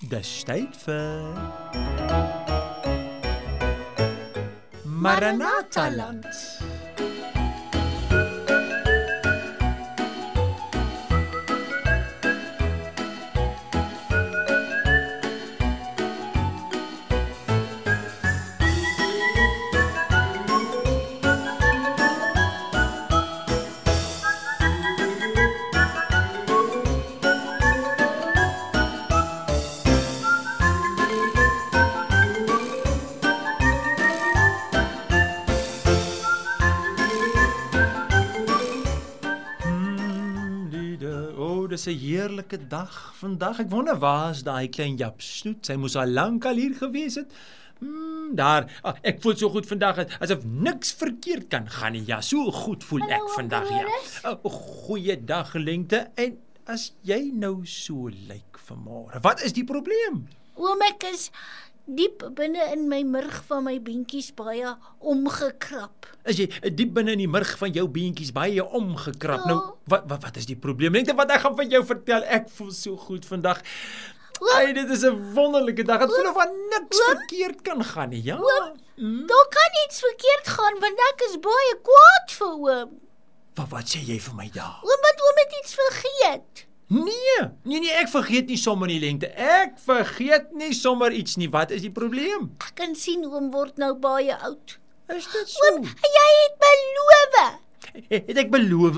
Dis tyd vir Maranatha land. Dis 'n heerlike dag vandag. Ek wonder waar is daai klein Jap Snoet? Sy moes al lank al hier gewees het. Daar. Ek voel so goed vandag asof niks verkeerd kan gaan nie. Ja, so goed voel ek vandag, ja. Goeiedag, Lengte. En as jy nou so lyk vanmôre, wat is die probleem? Oom, ek is diep binne in my murg van my beentjies baie omgekrap. As jy diep binne in die murg van jou beentjies baie omgekrap. Ja. Nou, wat is die probleem? Lengte, wat ek gaan vir jou vertel. Ek voel so goed vandag. Hey, dit is 'n wonderlike dag. Ek voel of daar niks verkeerd kan gaan nie, ja? Daar kan iets verkeerd gaan, want ek is baie kwaad vir oom. Wat sê jy vir my daar? Oom, wat oom het iets vergeet. Nee, ek vergeet nie sommer nie, Lengte. Ek vergeet nie sommer iets nie. Wat is die probleem? Ek kan sien oom word nou baie oud. Is dit so? Oom, jy het beloof. Het ek beloof?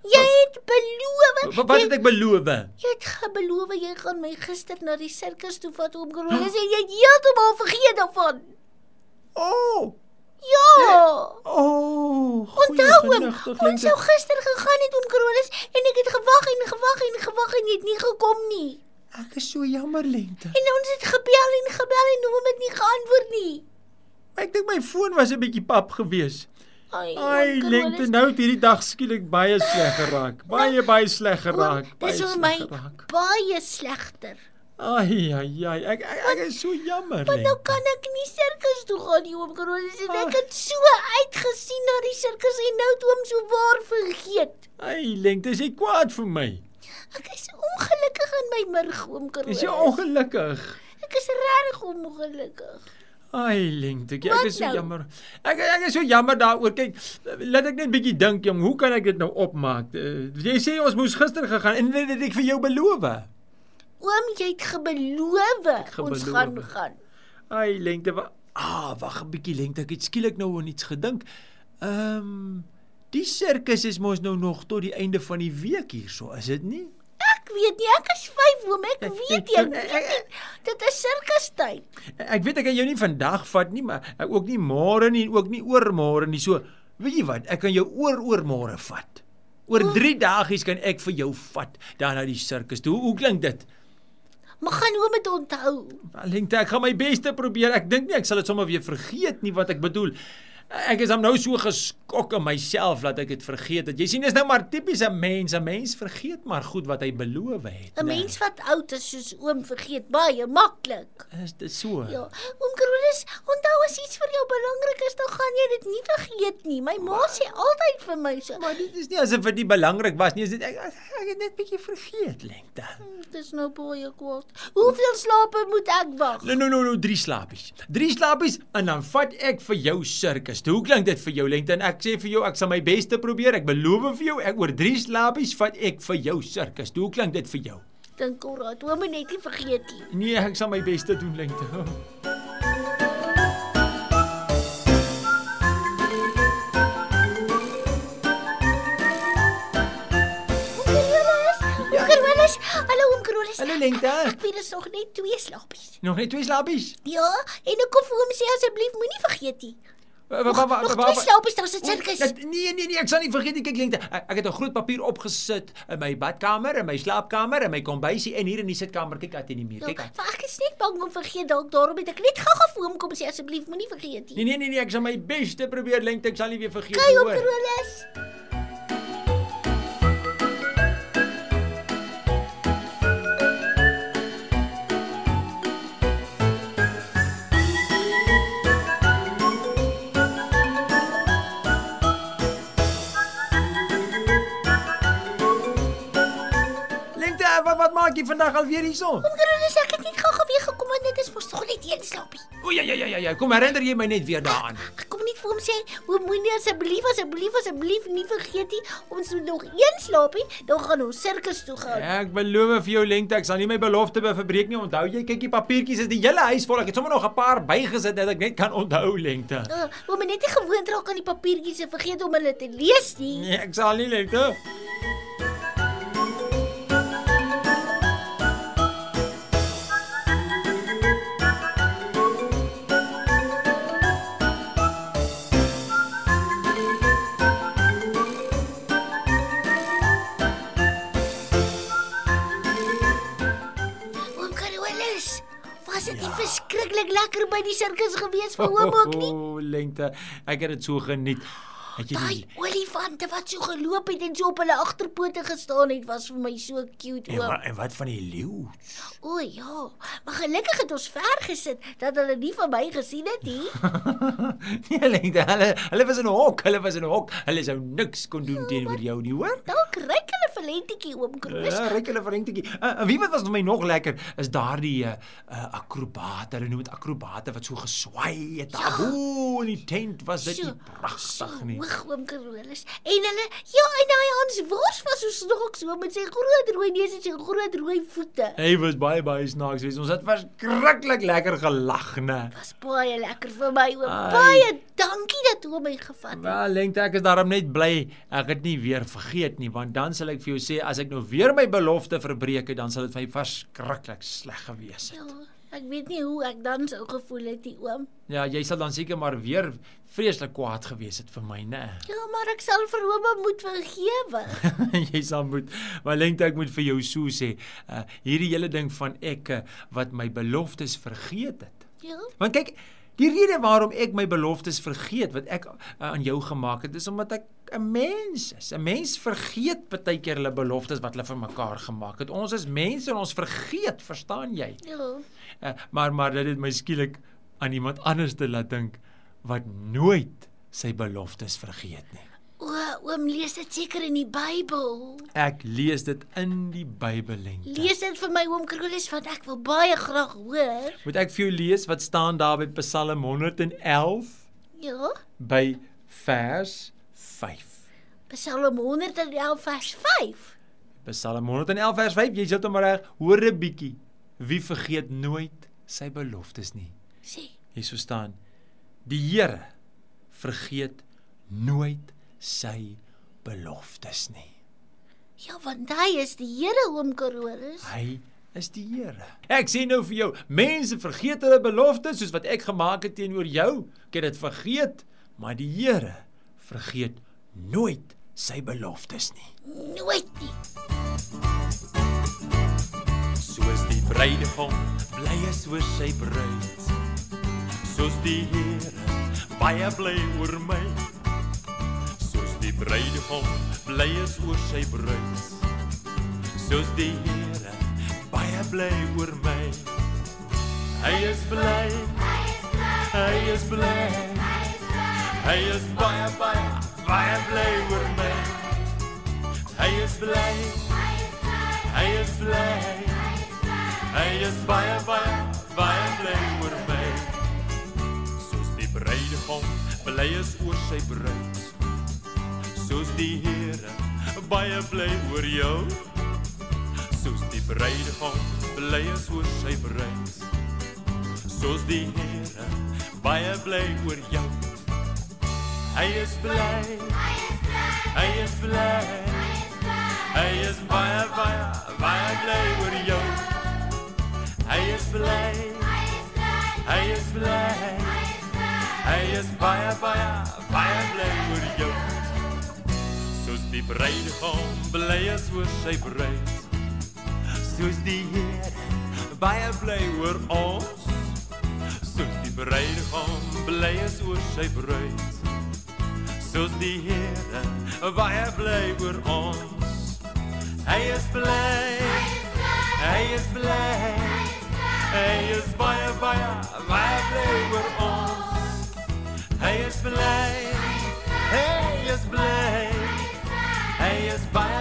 Jy het beloof. Wat het ek beloof? Jy het beloof jy gaan my gister na die sirkus toe vat, oom Carolus, en jy het heeltemal vergeet daarvan. Oh. Ja. Onthou oom, ons sou gister gegaan het, oom Carolus, en ek het gewag en jy het nie gekom nie. Ek is so jammer, Lengte. En ons het gebel en oom het nie geantwoord nie. Ek dink my foon was 'n bietjie pap gewees. Ai, Lengte, nou het hierdie dag skielik baie sleg geraak. Baie sleg geraak. Dis vir my baie slegter. Ai, ek is so jammer, Want nou Lengte. kan ek nie sirkus toe gaan nie, oom Carolus, en ek het so uitgesien na die sirkus en nou het oom so waar vergeet. Ai, Lengte, is jy kwaad vir my? Ek is ongelukkig in my murg, oom Carolus. Is jy ongelukkig? Ek is regtig ongelukkig. Ai, Lengte, ek Wat is so nou? jammer. Ek is so jammer daaroor. Kyk, laat ek net 'n bietjie dink, jong. Hoe kan ek dit nou opmaak? Jy sê ons moes gister gegaan en dit het ek vir jou beloof. Oom, jy het gebeloof ons gaan. Ai, Lengte, wag 'n bietjie, Lengte. Ek het skielik nou aan iets gedink. Die sirkus is mos nou nog tot die einde van die week hierso, is dit nie? Ek weet nie, ek is 5, oom, ek weet jy. Dit is sirkustyd. Ek weet ek kan jou nie vandag vat nie, maar ook nie môre nie en ook nie oormôre nie. So, weet jy wat? Ek kan jou oormôre vat. Oor 3 dagies kan ek vir jou vat daar na die sirkus toe. Hoe klink dit? Maar gaan oom dit onthou? Lengte, ek gaan my bes te probeer. Ek dink nie ek sal dit sommer weer vergeet nie wat ek bedoel. Ek is nou so geskok in myself dat ek dit vergeet het. Jy sien, dis nou maar tipies 'n mens. 'n Mens vergeet maar goed wat hy beloof het. 'n Mens wat oud is soos oom vergeet baie maklik. Is dit so? Ja, oom Carolus, onthou as iets vir jou belangrik is, dan gaan jy dit nie vergeet nie. My ma sê altyd vir my so. Maar dit is nie asof dit nie belangrik was nie. Ek het net bietjie vergeet, Lengte. Dit is nou baie kwaad. Hoeveel slape moet ek wag? Nou, 3 slapies. 3 slapies en dan vat ek vir jou sirkus. Hoe klink dit vir jou, Lengte? En ek sê vir jou, ek sal my bes te probeer. Ek beloof vir jou, ek oor 3 slapies vat ek vir jou sirkus. Hoe klink dit vir jou? Dink alraai, oom moet net nie vergeet nie. Nee, ek sal my bes te doen, Lengte. Hallo oom Carolus. Hallo Lengte. Ek weet dis nog net 2 slapies. Nog net 2 slapies? Ja, en ek kom vir hom sê asseblief moenie vergeet nie. Nog 2 slapies, dan is dit sirkus. Nee, ek sal nie vergeet nie. Kyk Lengte, ek het 'n groot papier opgesit in my badkamer, in my slaapkamer, in my kombuisie en hier in die sitkamer. Kyk uit in die muur, kyk uit. Maar ek is net bang om vergeet dalk daarom het ek net gou-gou vir hom kom sê asseblief moenie vergeet nie. Nee, ek sal my bes te probeer, Lengte. Ek sal nie weer vergeet nie. Kyk oom Carolus. Wat maak jy vandag alweer hierso? Oom Carolus, ek het net gou weer gekom en dit is mos toch net een slaapie. O ja, kom herinner jy my net weer daaraan. Ek kom net vir hom sê, oom moenie asseblief nie vergeet nie, ons moet nog een slaapie, dan gaan ons sirkus toe gaan. Ek beloof vir jou Lengte, ek sal nie my belofte verbreek nie. Onthou jy, kyk die papiertjies is die hele huis vol. Ek het sommer nog 'n paar bygesit dat ek net kan onthou Lengte. Oom moet net nie gewoond raak aan die papiertjies en vergeet om hulle te lees nie. Nee, ek sal nie Lengte. Was dit nie verskriklik lekker by die sirkus gewees vir oom ook nie? Lengte, ek het dit so geniet. Daai olifante wat so geloop het en so op hulle agterpote gestaan het, was vir my so cute oom. En wat van die leeu? O ja, maar gelukkig het ons ver gesit dat hulle nie van my gesien het nie. Nee Lengte, hulle was in 'n hok, Hulle sou niks kon doen teenoor jou nie, hoor? Dalk ryk hulle vir Lentjie oom Kroos. Ja, ryk hulle vir Lentjie. En wie wat was vir my nog lekker is daardie akrobate, hulle noem dit akrobate wat so geswaai het. Daar bo in die tent was dit nie pragtig nie. Oom Carolus. En hulle, en hy Hans Wors was so snaaks so met sy groot rooi neus en sy groot rooi voete. Hy was baie snaaks geweest. Ons het verskriklik lekker gelag, né? Was baie lekker vir my oom. Baie dankie dat oom my gevat het. Wel, Lengte, ek is daarom net bly ek het nie weer vergeet nie, want dan sal ek vir jou sê as ek nou weer my belofte verbreek het, dan sal dit vir my verskriklik sleg gewees het. Ek weet nie hoe ek dan sou gevoel het, die oom. Ja, jy sal dan seker maar weer vreeslik kwaad gewees het vir my, né? Ja, maar ek sal vir oom moet vergewe. Jy sal moet, maar Lengte, ek moet vir jou so sê, hierdie hele ding van ek wat my beloftes vergeet het. Ja. Want kyk, die rede waarom ek my beloftes vergeet, wat ek aan jou gemaak het, is omdat ek 'n mens is. 'n Mens vergeet baie keer hulle beloftes wat hulle vir mekaar gemaak het. Ons is mense en ons vergeet, verstaan jy? Ja. Maar dit het my skielik aan iemand anders te laat dink, wat nooit sy beloftes vergeet nie. Oom lees dit seker in die Bybel. Ek lees dit in die Bybel, Lengte. Lees dit vir my oom Carolus, want ek wil baie graag hoor. Moet ek vir jou lees wat staan daar by Psalm 111? Ja. By vers 5. Psalm 111 vers 5. Psalm 111 vers 5, jy sit hom reg, hoor 'n bietjie. Wie vergeet nooit sy beloftes nie? Sê. Hier so staan, die Here vergeet nooit sy beloftes nie. Ja, want hy is die Here, oom Carolus. Hy is die Here. Ek sê nou vir jou, mense vergeet hulle beloftes soos wat ek gemaak het teenoor jou. Ek het dit vergeet, maar die Here vergeet nooit sy beloftes nie. Nooit nie. Soos die bruidegom bly is oor sy bruid, soos die Here baie bly oor my. Soos die bruidegom bly is oor sy bruid, soos die Here baie bly oor my. Hy is bly, hy is bly, hy is baie bly oor my. Hy is bly, hy is bly, hy is baie bly oor my. Soos die bruidegom bly is oor sy bruid, soos die Here baie bly oor jou. Soos die bruidegom bly is oor sy bruid, soos die Here baie bly oor jou. Hy is bly, hy is bly, hy is baie bly oor jou. Hy is bly, hy is bly, hy is baie bly oor jou. Soos die bruidegom bly is oor sy bruid, soos die Here baie bly oor ons. Soos die bruidegom bly is oor sy bruid, soos die Here baie bly oor ons. Hy is bly, hy is bly, hy is baie bly oor ons. Hy is bly, hy is bly, hy is baie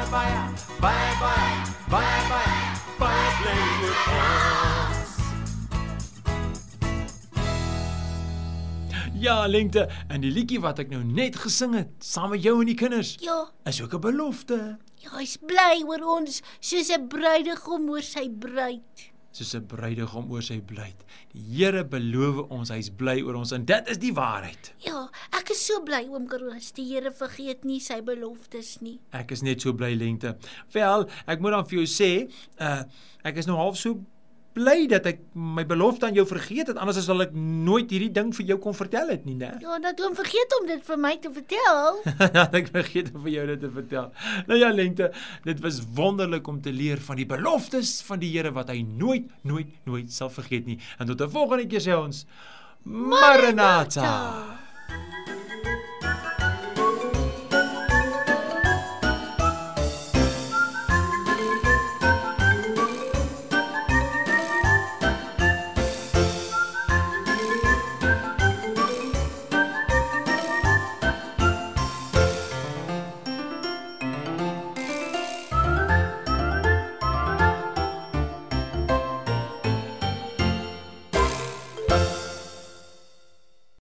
Ja, Lengte, en die liedjie wat ek nou net gesing het, saam met jou en die kinders, Ja, is ook 'n belofte. ja, hy's bly oor ons, soos 'n bruidegom oor sy bruid. Soos 'n bruidegom oor sy bruid. Die Here beloof ons, hy's bly oor ons en dit is die waarheid. Ja, ek is so bly, oom Carolus, die Here vergeet nie sy beloftes nie. Ek is net so bly, Lengte. Wel, ek moet dan vir jou sê, ek is nou half so bly dat ek my belofte aan jou vergeet het, anders sal ek nooit hierdie ding vir jou kon vertel het nie, né? Ja, dat oom vergeet om dit vir my te vertel. Ek vergeet om vir jou dit te vertel. Nou ja, Lengte, dit was wonderlik om te leer van die beloftes van die Here wat hy nooit sal vergeet nie. En tot 'n volgende keer sê ons, Maranatha.